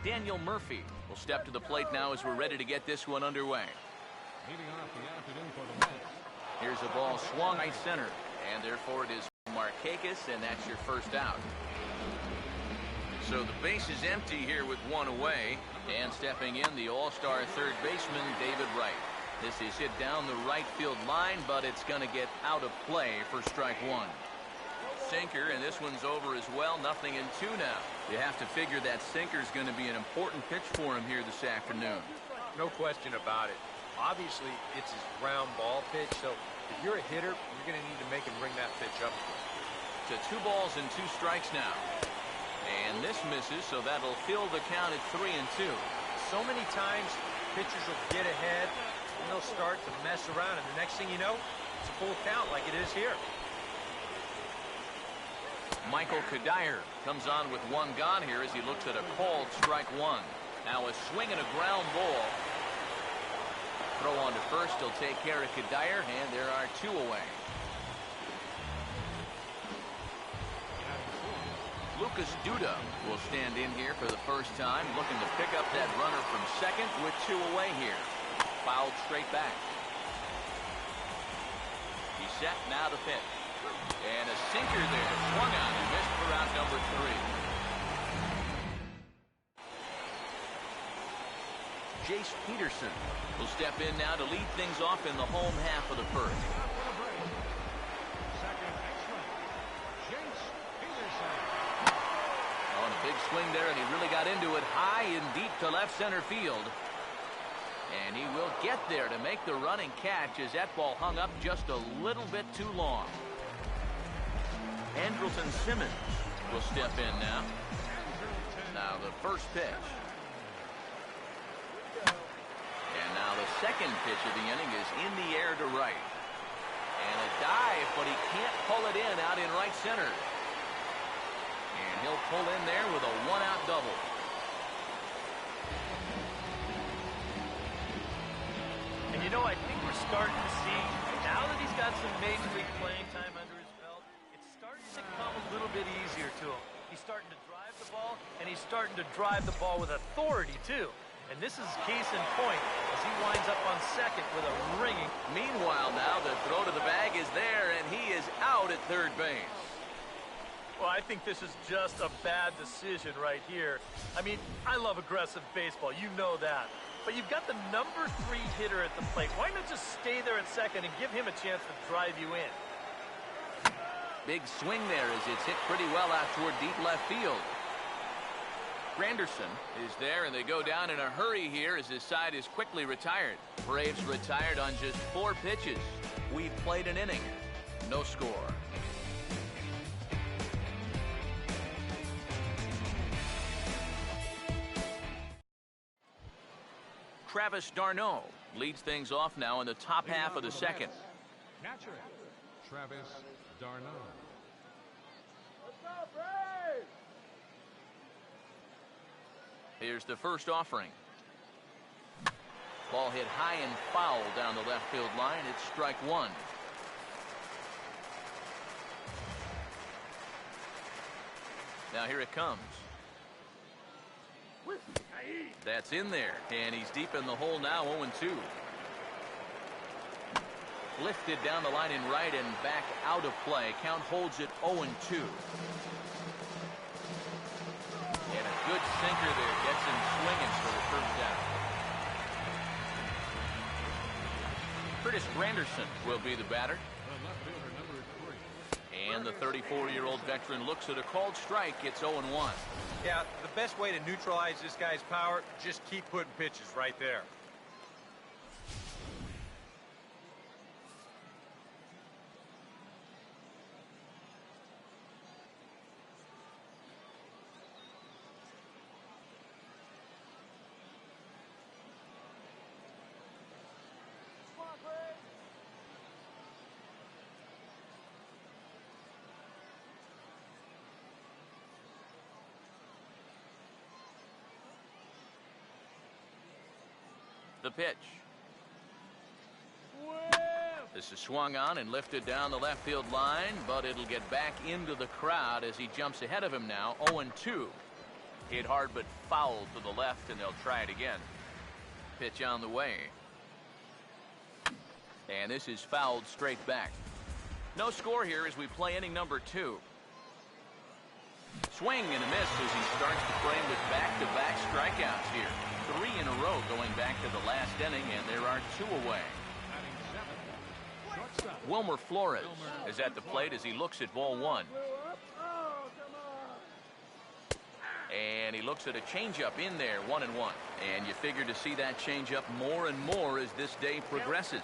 Daniel Murphy will step to the plate now as we're ready to get this one underway. Leading off the afternoon for the Mets. Here's a ball swung right center, and therefore it is Markakis, and that's your first out. So the base is empty here with one away, and stepping in, the all-star third baseman, David Wright. This is hit down the right field line, but it's going to get out of play for strike one. Sinker, and this one's over as well. 0-2 now. You have to figure that sinker's going to be an important pitch for him here this afternoon. No question about it. Obviously, it's his ground ball pitch, so if you're a hitter, you're going to need to make him bring that pitch up. To 2 balls and 2 strikes now. And this misses, so that'll fill the count at 3-2. So many times, pitchers will get ahead, and they'll start to mess around, and the next thing you know, it's a full count like it is here. Michael Kadire comes on with 1 gone here as he looks at a called strike 1. Now a swing and a ground ball. Throw on to first. He'll take care of Kadire, and there are 2 away. Lucas Duda will stand in here for the first time, looking to pick up that runner from second with 2 away here. Fouled straight back. He's set, now the pitch. And a sinker there, swung on and missed for out number 3. Jace Peterson will step in now to lead things off in the home half of the first. On a big swing there, and he really got into it high and deep to left center field. And he will get there to make the running catch as that ball hung up just a little bit too long. Andrelton Simmons will step in now. Now the first pitch. And now the second pitch of the inning is in the air to right. And a dive, but he can't pull it in out in right center. And he'll pull in there with a 1-out double. And you know, I think we're starting to see, now that he's got some major league playing time under his belt, it's starting to come a little bit easier to him. He's starting to drive the ball, and he's starting to drive the ball with authority, too. And this is case in point as he winds up on second with a ringing. Meanwhile, now the throw to the bag is there, and he is out at third base. Well, I think this is just a bad decision right here. I mean, I love aggressive baseball. You know that. But you've got the number 3 hitter at the plate. Why not just stay there at second and give him a chance to drive you in? Big swing there as it's hit pretty well out toward deep left field. Granderson is there, and they go down in a hurry here as his side is quickly retired. Braves retired on just 4 pitches. We've played an inning. No score. Travis d'Arnaud leads things off now in the top half of the second. Catcher, Travis d'Arnaud. Here's the first offering. Ball hit high and foul down the left field line. It's strike 1. Now here it comes. That's in there, and he's deep in the hole now, 0-2. Lifted down the line in right and back out of play. Count holds it 0-2. And a good sinker there gets him swinging for the first down. Curtis Granderson will be the batter. And the 34-year-old veteran looks at a called strike. It's 0-1. Yeah, the best way to neutralize this guy's power, just keep putting pitches right there. The pitch. This is swung on and lifted down the left field line, but it'll get back into the crowd as he jumps ahead of him now, 0-2. Hit hard but foul to the left, and they'll try it again. Pitch on the way. And this is fouled straight back. No score here as we play inning number 2. Swing and a miss as he starts to play with back-to-back strikeouts here. 3 in a row going back to the last inning, and there are 2 away. Wilmer Flores is at the plate as he looks at ball 1. And he looks at a changeup in there, 1-1. And you figure to see that changeup more and more as this day progresses.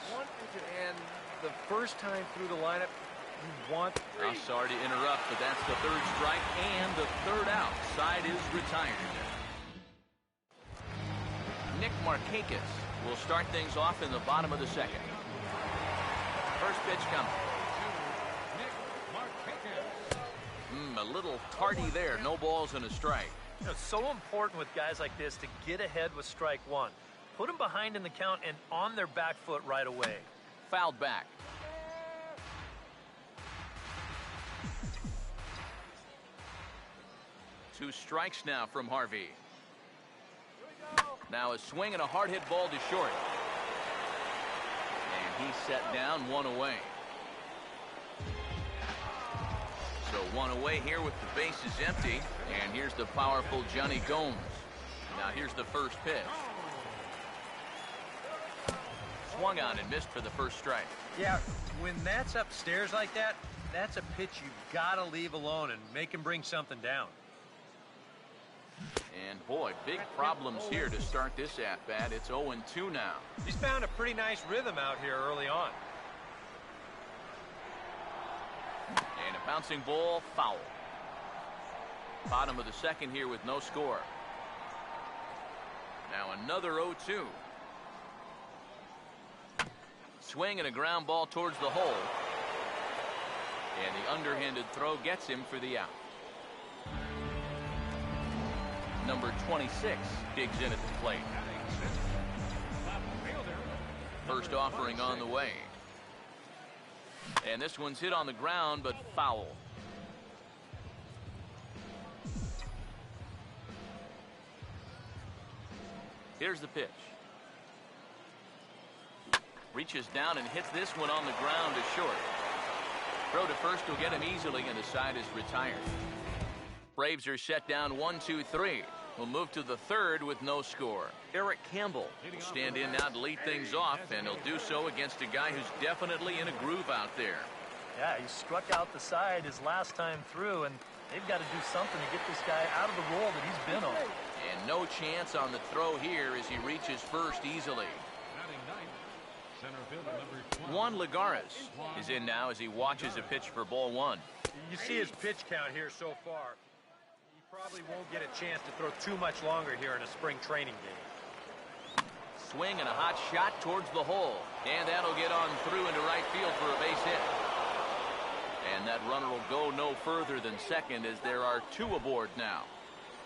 And the first time through the lineup, you want... I'm sorry to interrupt, but that's the 3rd strike and the 3rd out. Side is retired. Nick Markakis will start things off in the bottom of the 2nd. First pitch coming. A little tardy there. No balls and a strike. You know, it's so important with guys like this to get ahead with strike 1. Put them behind in the count and on their back foot right away. Fouled back. Two strikes now from Harvey. Now a swing and a hard hit ball to short. And he's set down, 1 away. So 1 away here with the bases empty. And here's the powerful Johnny Gomes. Now here's the first pitch. Swung on and missed for the first strike. Yeah, when that's upstairs like that, that's a pitch you've got to leave alone and make him bring something down. And boy, big problems here to start this at-bat. It's 0-2 now. He's found a pretty nice rhythm out here early on. And a bouncing ball, foul. Bottom of the 2nd here with no score. Now another 0-2. Swing and a ground ball towards the hole. And the underhanded throw gets him for the out. Number 26 digs in at the plate. First offering on the way. And this one's hit on the ground, but foul. Here's the pitch. Reaches down and hits this one on the ground to short. Throw to first will get him easily, and the side is retired. Braves are set down 1-2-3. We'll move to the 3rd with no score. Eric Campbell will stand in now to lead things off, and he'll do so against a guy who's definitely in a groove out there. Yeah, he struck out the side his last time through, and they've got to do something to get this guy out of the role that he's been on. And no chance on the throw here as he reaches first easily. Juan Lagares is in now as he watches a pitch for ball 1. You see his pitch count here so far. He probably won't get a chance to throw too much longer here in a spring training game. Swing and a hot shot towards the hole. And that'll get on through into right field for a base hit. And that runner will go no further than second as there are 2 aboard now.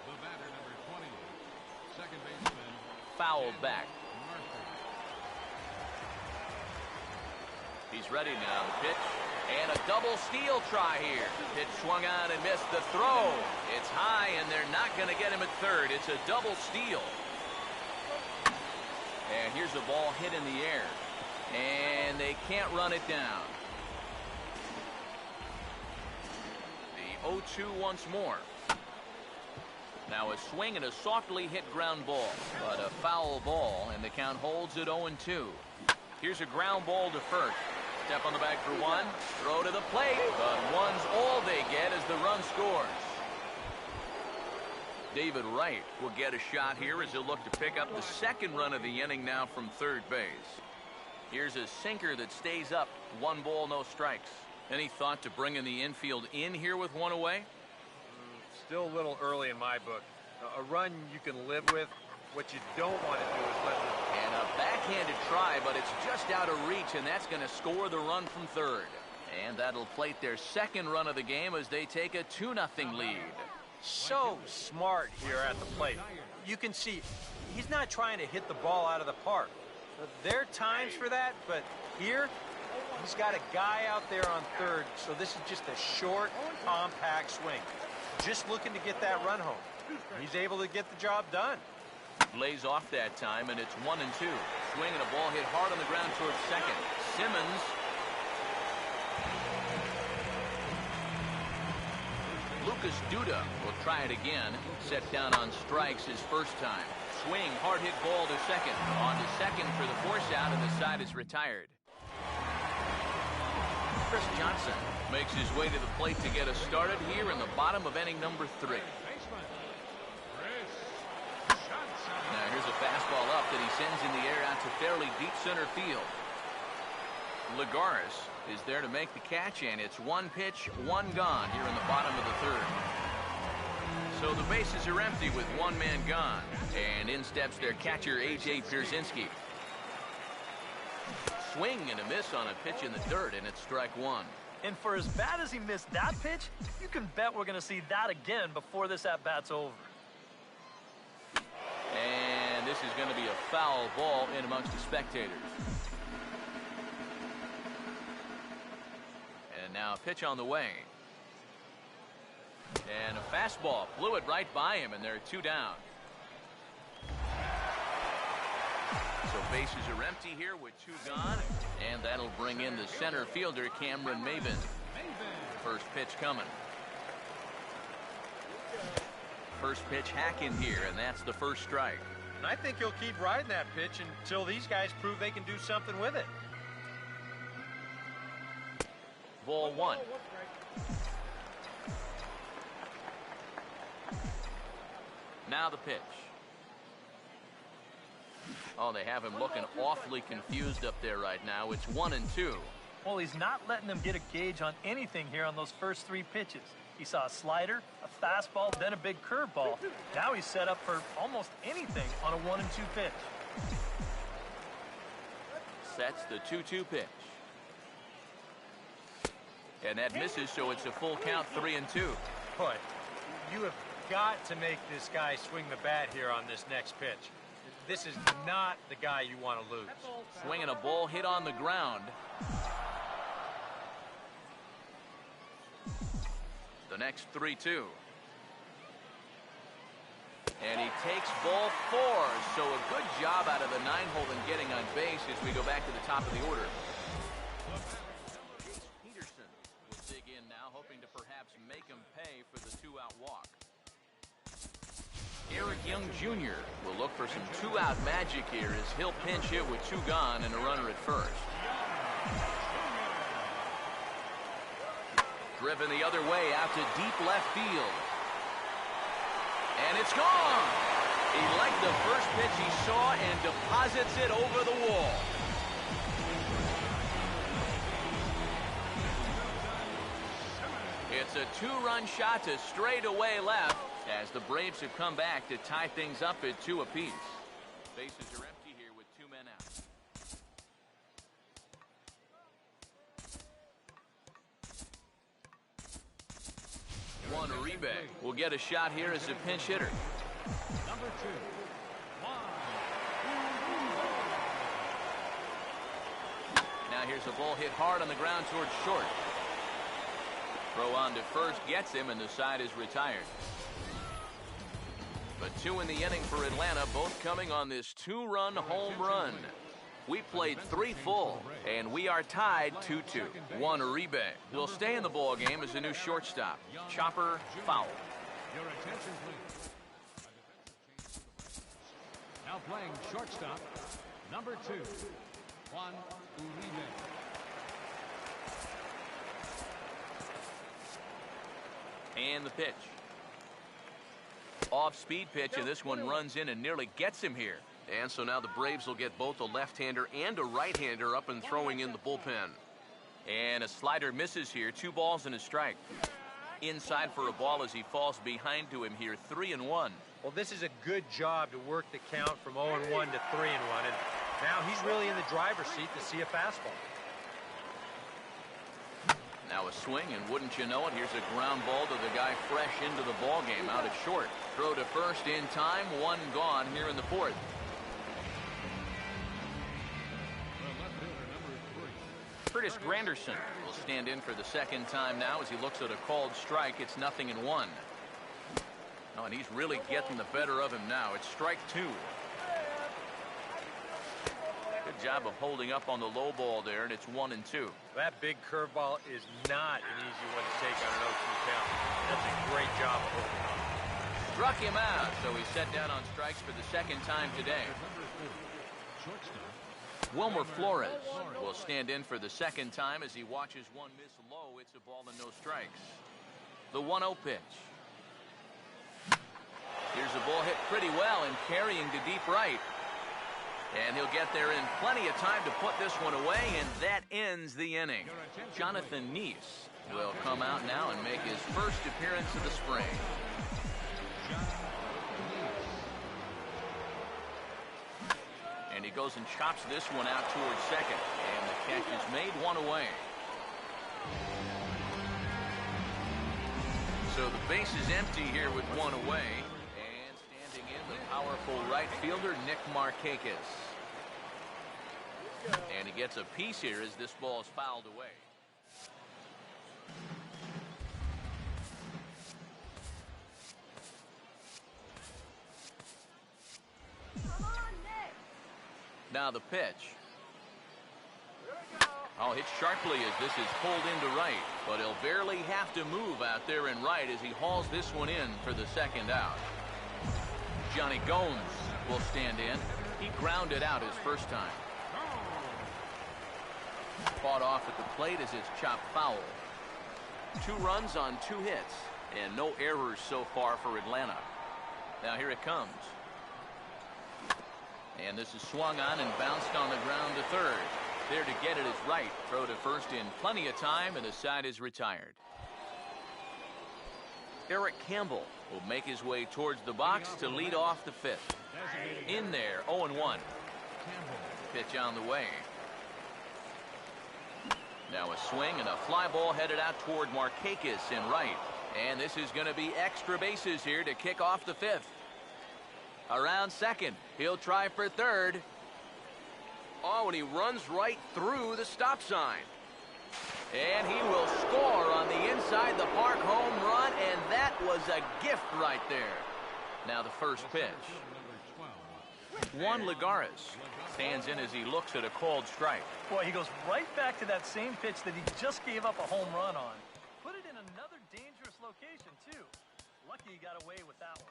The batter, number 20, second baseman. Fouled back. He's ready now. The pitch. And a double steal try here. Pitch swung on and missed the throw. It's high, and they're not going to get him at 3rd. It's a double steal. And here's a ball hit in the air. And they can't run it down. The 0-2 once more. Now a swing and a softly hit ground ball. But a foul ball, and the count holds at 0-2. Here's a ground ball to first. Step on the bag for 1. Throw to the plate. But 1's all they get as the run scores. David Wright will get a shot here as he'll look to pick up the 2nd run of the inning now from 3rd base. Here's a sinker that stays up. 1 ball, no strikes. Any thought to bringing the infield in here with 1 away? Still a little early in my book. A run you can live with. What you don't want to do is let the... And a backhanded try, but it's just out of reach, and that's going to score the run from 3rd. And that'll plate their 2nd run of the game as they take a 2-0 lead. So smart here at the plate. You can see he's not trying to hit the ball out of the park. There are times for that, but here he's got a guy out there on 3rd, so this is just a short, compact swing. Just looking to get that run home. He's able to get the job done. Lays off that time, and it's 1-2. Swing and a ball hit hard on the ground towards second. Simmons. Lucas Duda will try it again. Set down on strikes his first time. Swing, hard hit ball to second. On to second for the force out, and the side is retired. Chris Johnson makes his way to the plate to get us started here in the bottom of inning number 3. Now here's a fastball up that he sends in the air out to fairly deep center field. Lagares is there to make the catch, and it's 1 pitch, 1 gone here in the bottom of the 3rd. So the bases are empty with 1 man gone, and in steps their catcher A.J. Pierzynski. Swing and a miss on a pitch in the dirt, and it's strike 1. And for as bad as he missed that pitch, you can bet we're going to see that again before this at-bat's over. And this is going to be a foul ball in amongst the spectators. And now a pitch on the way. And a fastball blew it right by him, and there are 2 down. So bases are empty here with 2 gone, and that'll bring in the center fielder, Cameron Maven. First pitch coming. First pitch hack in here, and that's the first strike. And I think he'll keep riding that pitch until these guys prove they can do something with it. Ball 1. Now the pitch. Oh, they have him looking awfully confused up there right now. It's 1-2. Well, he's not letting them get a gauge on anything here on those first 3 pitches. He saw a slider, a fastball, then a big curveball. Now he's set up for almost anything on a 1-2 pitch. Sets the 2-2 pitch. And that misses, so it's a full count, 3-2. Boy, you have got to make this guy swing the bat here on this next pitch. This is not the guy you want to lose. Swinging a ball hit on the ground. The next 3-2. And he takes ball 4. So a good job out of the 9-hole in getting on base as we go back to the top of the order. Peterson will dig in now, hoping to perhaps make him pay for the 2-out walk. Eric Young Jr. will look for some 2-out magic here as he'll pinch hit with 2 gone and a runner at first. Driven the other way out to deep left field. And it's gone! He liked the first pitch he saw and deposits it over the wall. It's a 2-run shot to straightaway left, as the Braves have come back to tie things up at 2 apiece. Bases are empty here with 2 men out. Juan Uribe will get a shot here as a pinch hitter. Number 2. Now here's a ball hit hard on the ground towards short. Throw on to first gets him, and the side is retired. But 2 in the inning for Atlanta, both coming on this 2-run home run. We played 3 full, and we are tied 2-2. Juan Uribe will stay in the ball game as a new shortstop. Chopper foul. Your attention, please. Now playing shortstop, number 2, Juan Uribe. And the pitch. Off-speed pitch, and this one runs in and nearly gets him here. And so now the Braves will get both a left-hander and a right-hander up and throwing in the bullpen. And a slider misses here. 2 balls and a strike. Inside for a ball as he falls behind to him here. 3-1. Well, this is a good job to work the count from 0-1 to 3-1. And now he's really in the driver's seat to see a fastball. Now a swing, and wouldn't you know it, here's a ground ball to the guy fresh into the ball game out at short. Throw to first in time, 1 gone here in the 4th. Curtis Granderson will stand in for the second time now as he looks at a called strike. It's 0-1. Oh, and he's really getting the better of him now. It's strike 2. Good job of holding up on the low ball there, and it's 1-2. That big curveball is not an easy one to take on an 0-2 count. That's a great job of holding up. Struck him out, so he's set down on strikes for the second time today. Wilmer Flores will stand in for the second time as he watches one miss low. It's a ball and no strikes. The 1-0 pitch. Here's a ball hit pretty well and carrying to deep right. And he'll get there in plenty of time to put this one away, and that ends the inning. Jonathan Neese will come out now and make his first appearance of the spring. And he goes and chops this one out towards second. And the catch is made, one away. So the base is empty here with one away. And standing in, the powerful right fielder, Nick Markakis. And he gets a piece here as this ball is fouled away. Now the pitch. Oh, hit sharply as this is pulled into right, but he'll barely have to move out there in right as he hauls this one in for the second out. Johnny Gomes will stand in. He grounded out his first time. Fought off at the plate as it's chopped foul. 2 runs on 2 hits, and no errors so far for Atlanta. Now here it comes. And this is swung on and bounced on the ground to third. There to get it is right. Throw to first in plenty of time, and the side is retired. Eric Campbell will make his way towards the box to lead off the 5th. In there, 0-1. Pitch on the way. Now a swing and a fly ball headed out toward Markakis in right. And this is going to be extra bases here to kick off the 5th. Around second. He'll try for third. Oh, and he runs right through the stop sign. And he will score on the inside the park home run, and that was a gift right there. Now the first pitch. Juan Lagares stands in as he looks at a called strike. Boy, he goes right back to that same pitch that he just gave up a home run on. Put it in another dangerous location, too. Lucky he got away with that one.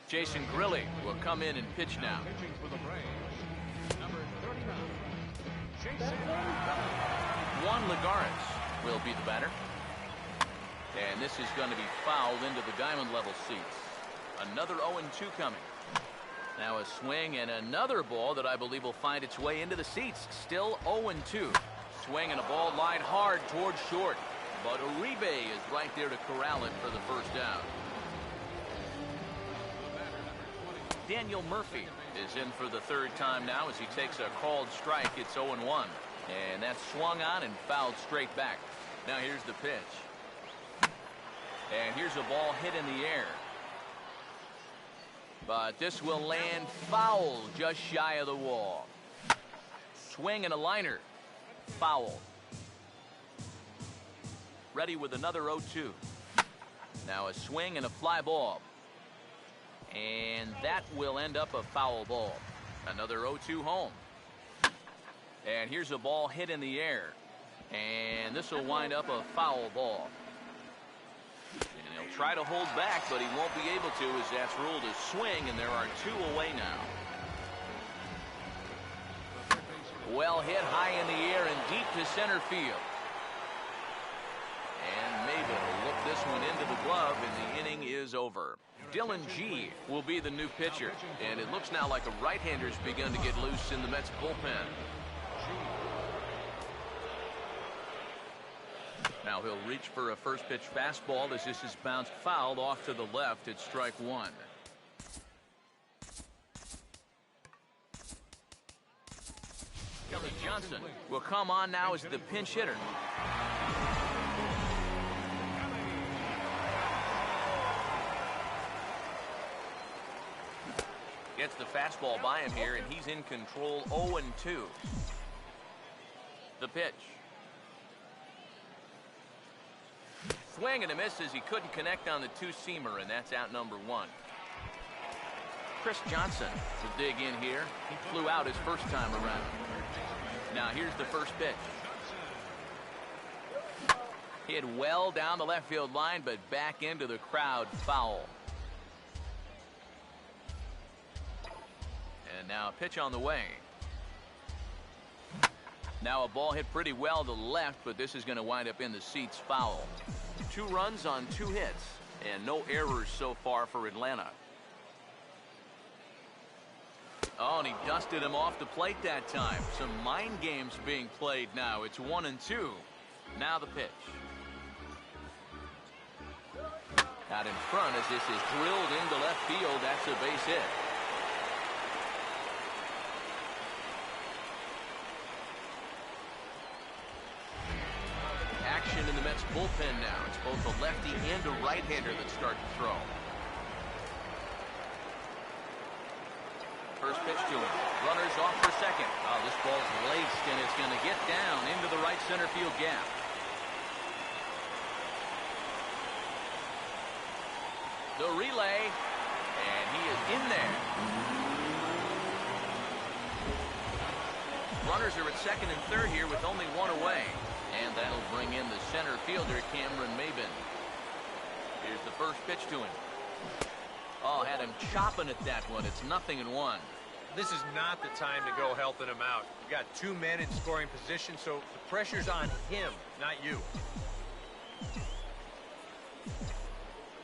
Jason Grilli will come in and pitch now. Pitching for the Braves, number 39, Jason. Juan Lagares will be the batter. And this is going to be fouled into the diamond level seats. Another 0-2 coming. Now a swing and another ball that I believe will find its way into the seats. Still 0-2. Swing and a ball lined hard towards short. But Uribe is right there to corral it for the first out. Daniel Murphy is in for the third time now as he takes a called strike. It's 0-1. And that's swung on and fouled straight back. Now here's the pitch. And here's a ball hit in the air. But this will land foul just shy of the wall. Swing and a liner. Foul. Ready with another 0-2. Now a swing and a fly ball. And that will end up a foul ball. Another 0-2 home. And here's a ball hit in the air. And this will wind up a foul ball. And he'll try to hold back, but he won't be able to as that's ruled a swing, and there are 2 away now. Well hit high in the air and deep to center field. And Mabel will look this one into the glove, and the inning is over. Dylan G will be the new pitcher, and it looks now like a right-hander's begun to get loose in the Mets bullpen. Now he'll reach for a first pitch fastball as this is bounced fouled off to the left at strike 1. Kelly Johnson will come on now as the pinch hitter. Gets the fastball by him here, and he's in control 0-2. The pitch. Swing and a miss as he couldn't connect on the two-seamer, and that's out number 1. Chris Johnson will dig in here. He flew out his first time around. Now here's the first pitch. Hit well down the left field line, but back into the crowd, foul. And now a pitch on the way. Now a ball hit pretty well to the left, but this is going to wind up in the seats, foul. 2 runs on 2 hits, and no errors so far for Atlanta. Oh, and he dusted him off the plate that time. Some mind games being played now. It's 1-2. Now the pitch. Out in front as this is drilled into left field. That's a base hit. Action in the Mets bullpen now. It's both a lefty and a right-hander that start to throw. First pitch to him. Runners off for second. Oh, this ball's laced, and it's going to get down into the right center field gap. The relay, and he is in there. Runners are at second and third here with only 1 away. And that'll bring in the center fielder, Cameron Maybin. Here's the first pitch to him. Oh, had him chopping at that one. It's 0-1. This is not the time to go helping him out. You got 2 men in scoring position, so the pressure's on him, not you.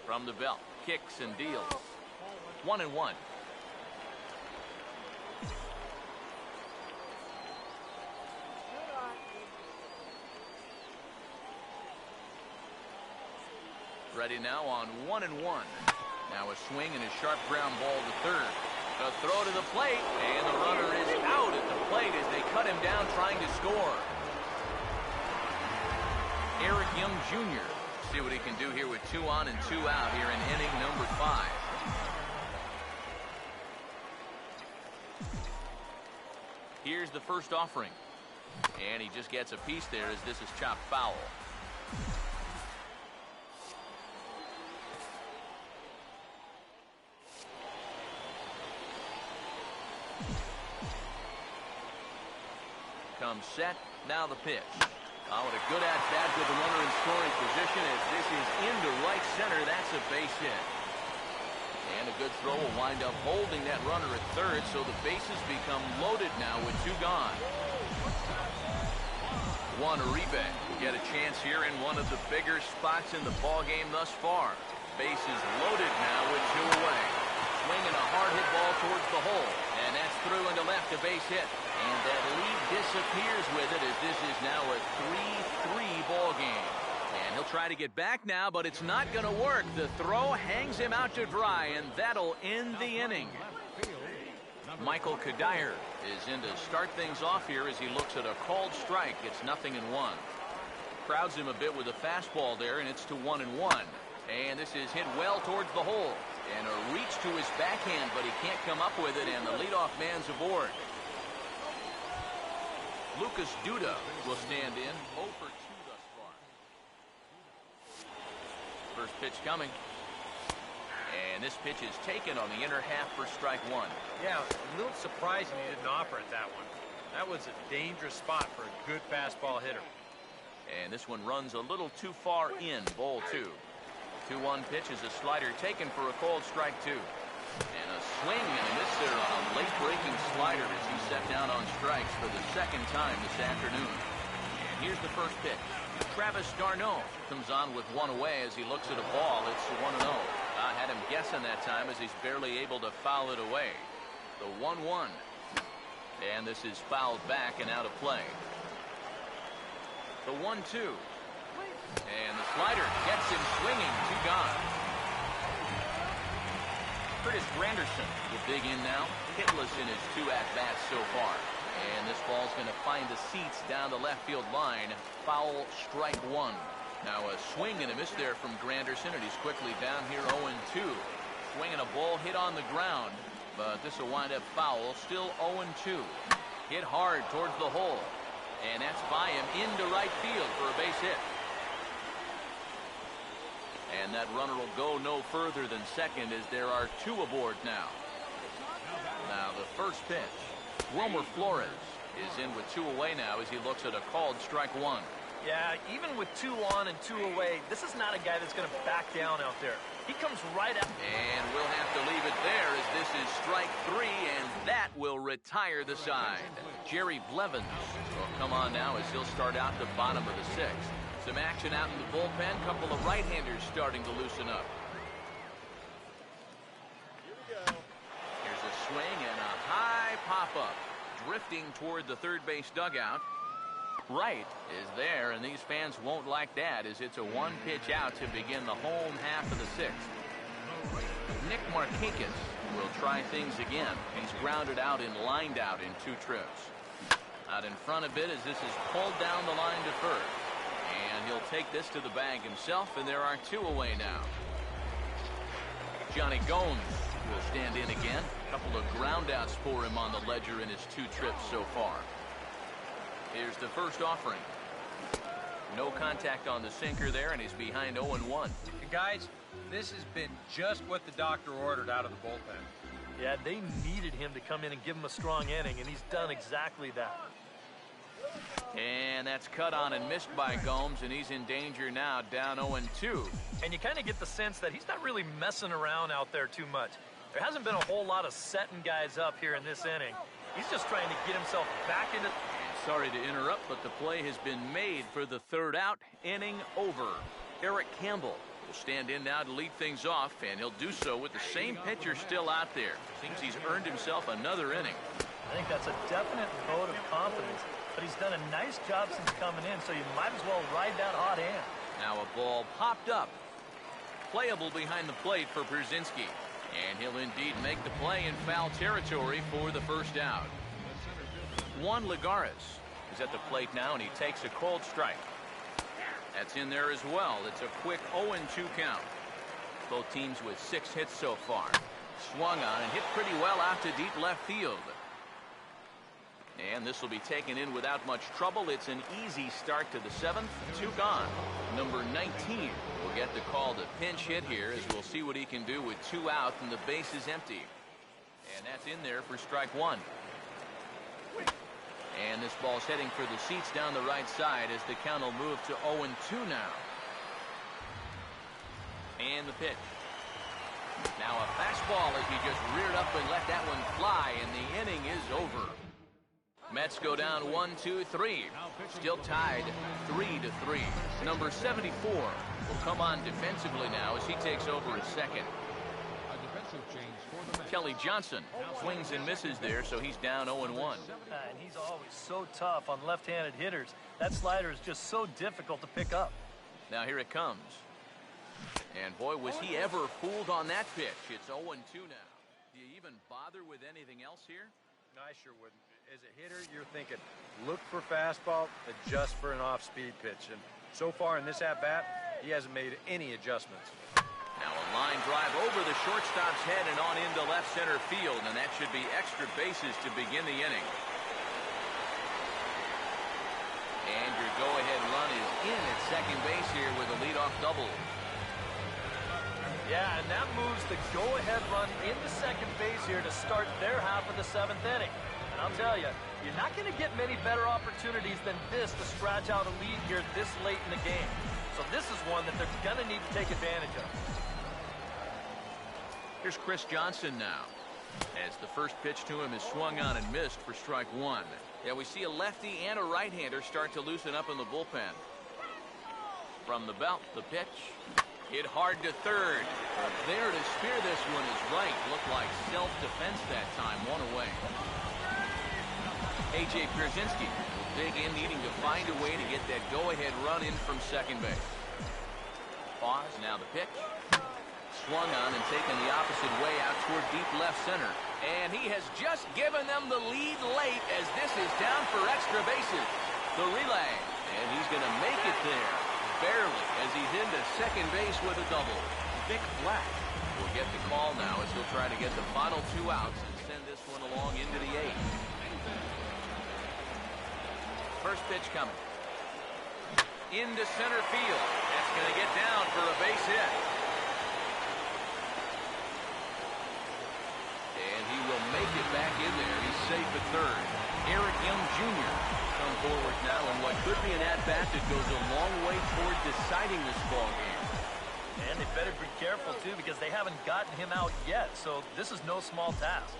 From the belt, kicks and deals. 1-1. Ready now on 1-1. Now a swing and a sharp ground ball to third. A throw to the plate, and the runner is out at the plate as they cut him down trying to score. Eric Young Jr. See what he can do here with 2 on and 2 out here in inning number 5. Here's the first offering. And he just gets a piece there as this is chopped foul. Comes set, now the pitch. Oh, what a good at-bat with the runner in scoring position as this is into right center. That's a base hit. And a good throw will wind up holding that runner at third, so the bases become loaded now with 2 gone. Juan Uribe will get a chance here in one of the bigger spots in the ballgame thus far. Bases loaded now with 2 away. Swinging a hard hit ball towards the hole, and that's through into left, a base hit. And that lead disappears with it as this is now a 3-3 ball game. And he'll try to get back now, but it's not going to work. The throw hangs him out to dry, and that'll end the inning. Michael Kadire is in to start things off here as he looks at a called strike. It's 0-1. Crowds him a bit with a fastball there, and it's to 1-1. And this is hit well towards the hole. And a reach to his backhand, but he can't come up with it, and the leadoff man's aboard. Lucas Duda will stand in. 0 for 2 thus far. First pitch coming. And this pitch is taken on the inner half for strike 1. Yeah, a little surprising he didn't offer it that one. That was a dangerous spot for a good fastball hitter. And this one runs a little too far in, ball 2. 2-1 pitch is a slider taken for a called strike 2. And a swing and a miss there on a late-breaking slider as he set down on strikes for the second time this afternoon. And here's the first pitch. Travis d'Arnaud comes on with 1 away as he looks at a ball. It's 1-0. I had him guessing that time as he's barely able to foul it away. The 1-1. And this is fouled back and out of play. The 1-2. And the slider gets him swinging. 2 gone. Curtis Granderson will dig in now. Hitless in his 2 at-bats so far. And this ball's going to find the seats down the left field line. Foul, strike 1. Now a swing and a miss there from Granderson, and he's quickly down here 0-2. Swinging a ball hit on the ground. but this will wind up foul. Still 0-2. Hit hard towards the hole. And that's by him into right field for a base hit. And that runner will go no further than second as there are 2 aboard now. Now the first pitch. Wilmer Flores is in with 2 away now as he looks at a called strike 1. Yeah, even with 2 on and 2 away, this is not a guy that's going to back down out there. He comes right out. And we'll have to leave it there as this is strike 3, and that will retire the side. Jerry Blevins will come on now as he'll start out the bottom of the 6th. Some action out in the bullpen. Couple of right-handers starting to loosen up. Here's a swing and a high pop-up. Drifting toward the third base dugout. Right is there, and these fans won't like that as it's a 1-pitch out to begin the home half of the 6th. Nick Markakis will try things again. He's grounded out and lined out in 2 trips. Out in front a bit as this is pulled down the line to first. And he'll take this to the bag himself, and there are 2 away now. Johnny Gomes will stand in again. A couple of groundouts for him on the ledger in his 2 trips so far. Here's the first offering. No contact on the sinker there, and he's behind 0-1. Guys, this has been just what the doctor ordered out of the bullpen. Yeah, they needed him to come in and give him a strong inning, and he's done exactly that. And that's cut on and missed by Gomes, and he's in danger now, down 0-2. And you kind of get the sense that he's not really messing around out there too much. There hasn't been a whole lot of setting guys up here in this inning. He's just trying to get himself back into... Sorry to interrupt, but the play has been made for the 3rd out. Inning over. Eric Campbell will stand in now to lead things off, and he'll do so with the same pitcher still out there. Seems he's earned himself another inning. I think that's a definite vote of confidence, but he's done a nice job since coming in, so you might as well ride that hot hand. Now a ball popped up. Playable behind the plate for Brzezinski. And he'll indeed make the play in foul territory for the first out. Juan Lagares is at the plate now, and he takes a cold strike. That's in there as well. It's a quick 0-2 count. Both teams with 6 hits so far. Swung on and hit pretty well out to deep left field. And this will be taken in without much trouble. It's an easy start to the 7th. 2 gone. Number 19 will get the call to pinch hit here as we'll see what he can do with 2 out and the base is empty. And that's in there for strike 1. And this ball's heading for the seats down the right side as the count will move to 0-2 now. And the pitch. Now a fastball as he just reared up and let that one fly, and the inning is over. Mets go down 1-2-3. Still tied 3-3. Number 74 will come on defensively now as he takes over his second. Kelly Johnson swings and misses there, so he's down 0-1. And he's always so tough on left-handed hitters. That slider is just so difficult to pick up. Now here it comes. And boy, was he ever fooled on that pitch. It's 0-2 now. Do you even bother with anything else here? No, I sure wouldn't. As a hitter, you're thinking, look for fastball, adjust for an off-speed pitch. And so far in this at-bat, he hasn't made any adjustments. Now a line drive over the shortstop's head and on into left center field, and that should be extra bases to begin the inning. And your go-ahead run is in at second base here with a leadoff double. Yeah, and that moves the go-ahead run into second base here to start their half of the 7th inning. And I'll tell you, you're not going to get many better opportunities than this to scratch out a lead here this late in the game. So this is one that they're going to need to take advantage of. Here's Chris Johnson now, as the first pitch to him is swung on and missed for strike 1. Yeah, we see a lefty and a right-hander start to loosen up in the bullpen. From the belt, the pitch. Hit hard to third. There to spear this one is right. Looked like self-defense that time. 1 away. A.J. Pierzynski will dig in, needing to find a way to get that go-ahead run in from second base. Pause, now the pitch. Swung on and taken the opposite way out toward deep left center. And he has just given them the lead late as this is down for extra bases. The relay, and he's going to make it there. Barely, as he's into second base with a double. Vic Black. We'll get the call now as he'll try to get the final 2 outs and send this one along into the 8th. First pitch coming. Into center field. That's going to get down for a base hit. And he will make it back in there. He's safe at third. Eric Young Jr. come forward now in what could be an at-bat that goes a long way toward deciding this ball game. And they better be careful, too, because they haven't gotten him out yet, so this is no small task.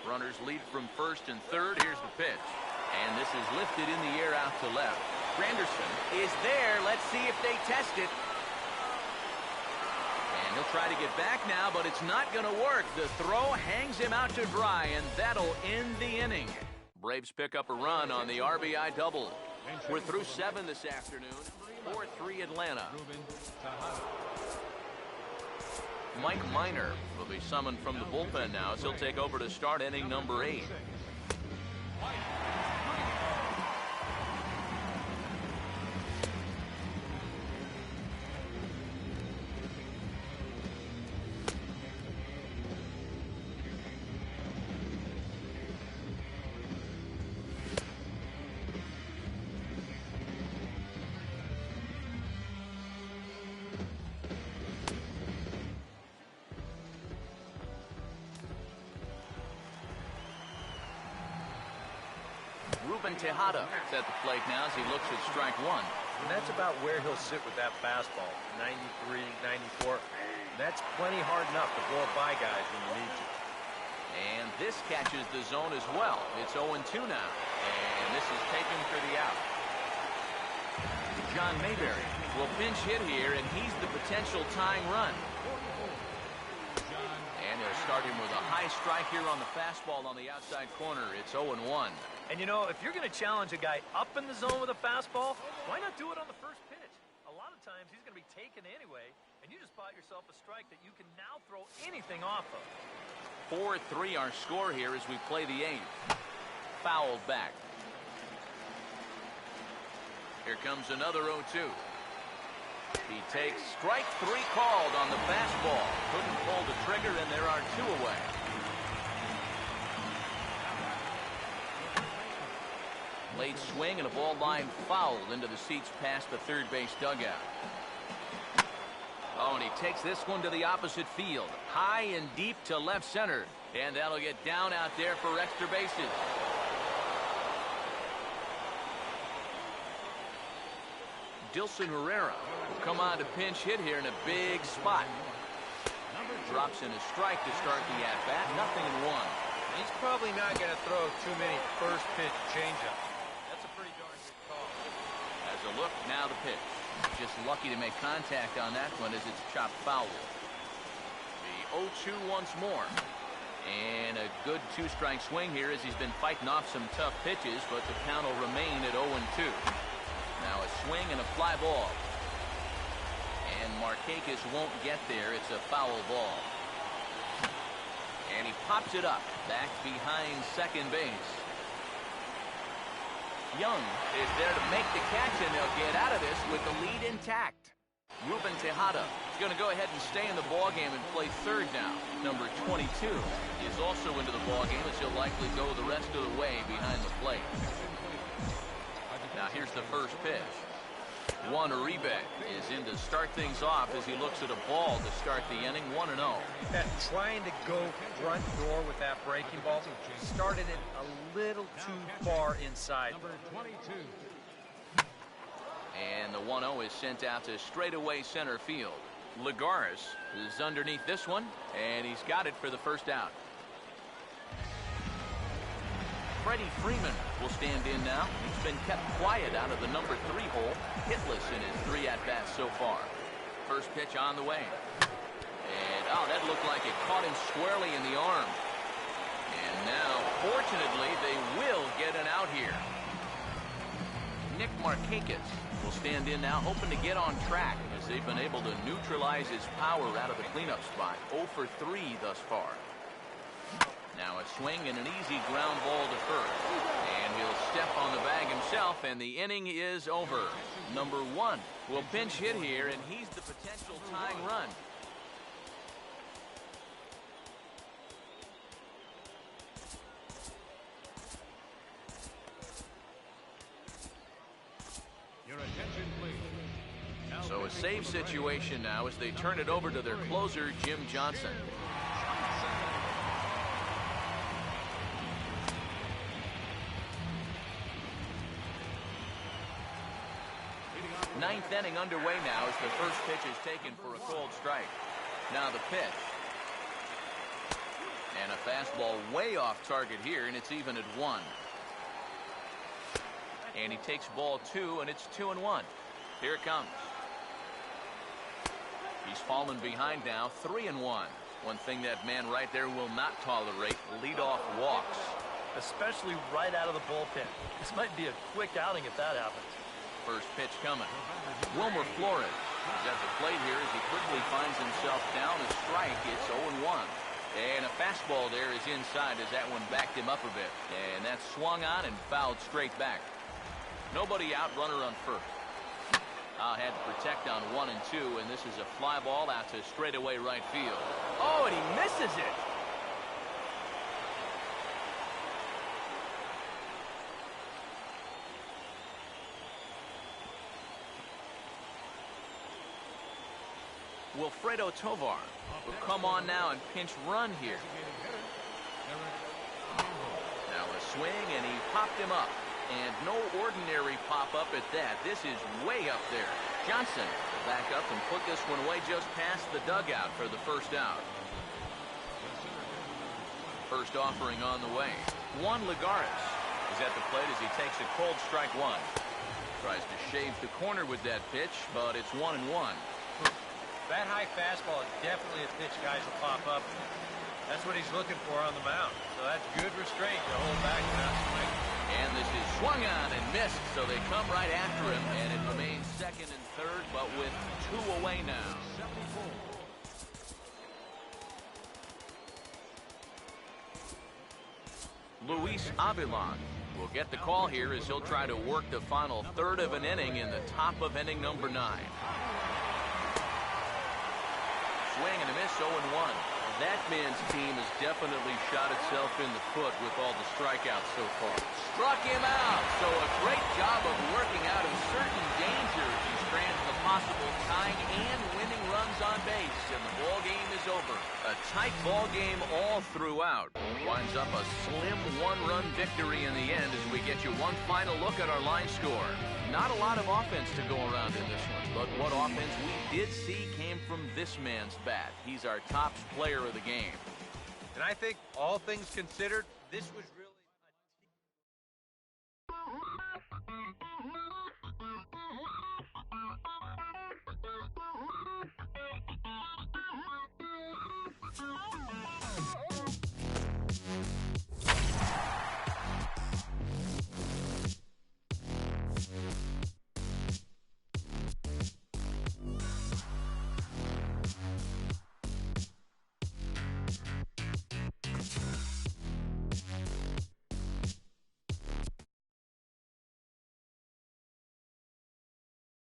Runners lead from first and third. Here's the pitch. And this is lifted in the air out to left. Granderson is there. Let's see if they test it. And he'll try to get back now, but it's not going to work. The throw hangs him out to dry, and that'll end the inning. Braves pick up a run on the RBI double. We're through 7 this afternoon. 4-3 Atlanta. Mike Minor will be summoned from the bullpen now as he'll take over to start inning number 8. Tejada at the plate now as he looks at strike 1. And that's about where he'll sit with that fastball. 93, 94. That's plenty hard enough to blow it by guys when you need to. And this catches the zone as well. It's 0-2 now. And this is taken for the out. John Mayberry will pinch hit here, and he's the potential tying run. And he'll start him with a high strike here on the fastball on the outside corner. It's 0-1. And, you know, if you're going to challenge a guy up in the zone with a fastball, why not do it on the first pitch? A lot of times he's going to be taken anyway, and you just bought yourself a strike that you can now throw anything off of. 4-3 our score here as we play the 8th. Fouled back. Here comes another 0-2. He takes strike 3 called on the fastball. Couldn't pull the trigger, and there are 2 away. Late swing and a ball line fouled into the seats past the third base dugout. Oh, and he takes this one to the opposite field. High and deep to left center. And that'll get down out there for extra bases. Dilson Herrera will come on to pinch hit here in a big spot. Drops in a strike to start the at-bat. 0-1. He's probably not going to throw too many first pitch changeups. That's a pretty darn good call. As a look, now the pitch. Just lucky to make contact on that one as it's chopped foul. The 0-2 once more. And a good 2-strike swing here as he's been fighting off some tough pitches, but the count will remain at 0-2. Now a swing and a fly ball. And Markakis won't get there. It's a foul ball. And he pops it up back behind second base. Young is there to make the catch, and they'll get out of this with the lead intact. Ruben Tejada is going to go ahead and stay in the ballgame and play third now. Number 22 is also into the ballgame as he'll likely go the rest of the way behind the plate. Now here's the first pitch. Juan Uribe is in to start things off as he looks at a ball to start the inning. 1-0. Trying to go front door with that breaking ball. Started it a little too far inside. Number 22. And the 1-0 is sent out to straightaway center field. Lagares is underneath this one, and he's got it for the first out. Freddie Freeman will stand in now. He's been kept quiet out of the number 3 hole, hitless in his 3 at-bats so far. First pitch on the way. And, oh, that looked like it caught him squarely in the arm. And now, fortunately, they will get an out here. Nick Markakis will stand in now, hoping to get on track as they've been able to neutralize his power out of the cleanup spot. 0 for 3 thus far. Now a swing and an easy ground ball to first. And he'll step on the bag himself, and the inning is over. Number 1 will pinch hit here, and he's the potential tying run. So a save situation now as they turn it over to their closer, Jim Johnson. Ninth inning underway now as the first pitch is taken for a cold strike. Now the pitch. And a fastball way off target here, and it's even at 1. And he takes ball 2, and it's 2-1. Here it comes. He's fallen behind now, 3-1. One thing that man right there will not tolerate, leadoff walks. Especially right out of the bullpen. This might be a quick outing if that happens. First pitch coming. Wilmer Flores is at the plate here as he quickly finds himself down a strike. It's 0-1. And a fastball there is inside as that one backed him up a bit. And that swung on and fouled straight back. Nobody out, runner on first. Had to protect on 1 and 2, and this is a fly ball out to straightaway right field. Oh, and he misses it. Wilfredo Tovar will come on now and pinch run here. Now a swing, and he popped him up. And no ordinary pop-up at that. This is way up there. Johnson will back up and put this one away just past the dugout for the first out. First offering on the way. Juan Lagares is at the plate as he takes a cold strike 1. Tries to shave the corner with that pitch, but it's 1-1. That high fastball is definitely a pitch guys will pop up. That's what he's looking for on the mound. So that's good restraint to hold back and not swing. And this is swung on and missed, so they come right after him, and it remains second and third, but with 2 away now. Luis Avilan will get the call here as he'll try to work the final third of an inning in the top of inning number 9. Swing and a miss, 0-1. That man's team has definitely shot itself in the foot with all the strikeouts so far. Struck him out. So a great job of working out of certain dangers. He strands the possible tying and winning runs on base, and the ball game is over. A tight ball game all throughout. Winds up a slim 1-run victory in the end as we get you one final look at our line score. Not a lot of offense to go around in this one, but what offense we did see came from this man's bat. He's our top player of the game. And I think, all things considered, this was really...